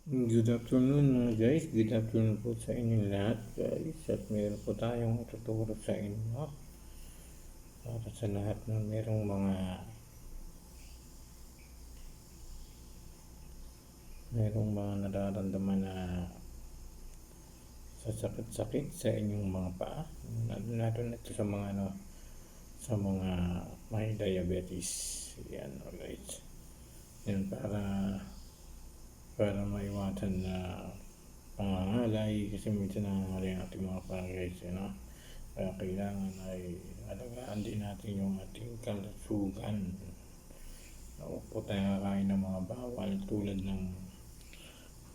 Good afternoon mga guys, good afternoon po sa inyo lahat guys, at meron po tayong ituturo sa inyo para sa lahat na merong mga nararamdaman na sasakit-sakit sa inyong mga paa, lalo na ito sa mga may diabetes. Yan guys, yan para maiwasan na pangangalay, kasi minsan nangangalay ang ating mga paa guys, kaya kailangan ay alagaan din natin yung ating kalusugan. Huwag po tayo kakain ng mga bawal tulad ng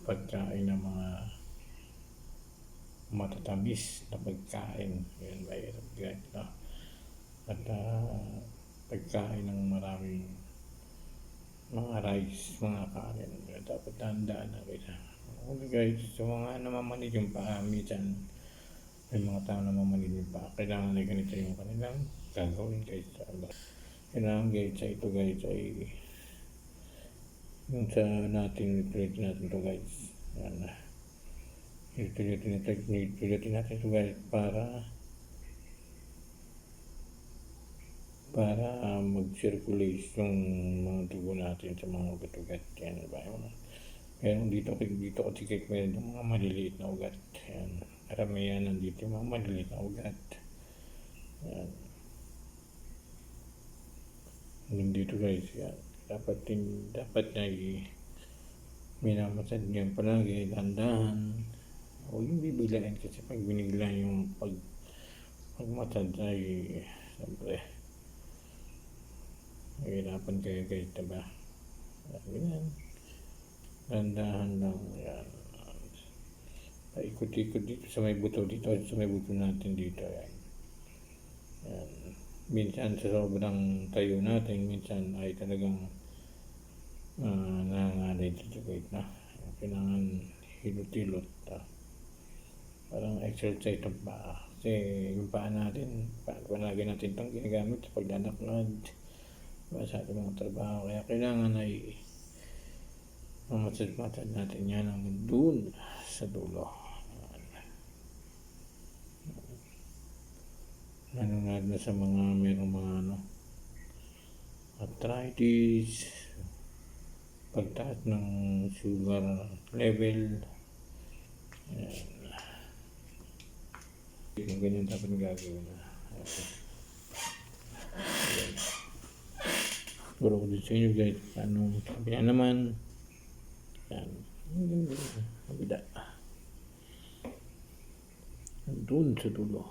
pagkain ng mga matatamis na pagkain. Yan, mahirap guys, at pagkain ng maraming mga rice, mga kanin, dapat tandaan na kita. Okay guys, sa mga namamanid yung paa, minsan may mga tao namamanid yung paa, kailangan ay ganito yung kanilang gagawin guys. Kailangan guys, ito guys ay yung sa natin ito guys. Yan, ulitin natin ito guys para mag-circulate yung mga dugo natin sa mga ugat-ugat. Yan, diba? Pero dito kasi meron yung mga maliliit na ugat. Yan, karamihan nandito yung mga maliliit na ugat. Yan, dito guys, yan. Dapat na minamasad nyo palagi, dandahan. O yung bibilain, kasi pag binigla yung pagmasad ay siyempre mahirapan kayo guys, diba? Yan, dandahan lang. Yan, ikot-ikot dito sa may buto natin dito. Yan, yan. Minsan sa sobrang tayo natin, minsan ay talagang nangangalay dito guys, kailangan hilot-hilot, parang exercise ng paa, kasi yung paa natin, palagi natin itong ginagamit sa paglalakad sa ating mga trabaho, kaya kailangan ay mamasad natin yan hanggang dun sa dulo. Nanunod na sa mga merong mga arthritis, pagtaas ng sugar level. Yan, yung ganyan dapat gagawin. Puro ko din sa inyo guys, paano sabi na naman. Yan, kabila doon sa dulo.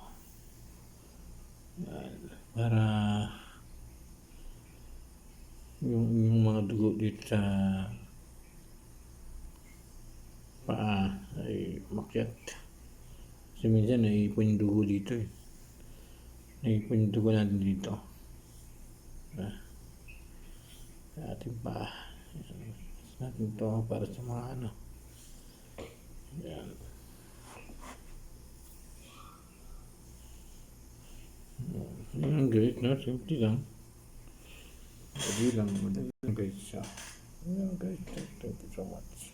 Yan, para yung mga dugo dito sa paa ay makyat, kasi minsan naipon yung dugo dito, naipon yung dugo natin dito sa ating paa. Yan, natin ito para sa mga yan. Yan guys, simple lang. Madali lang guys siya. Yan guys, thank you so much.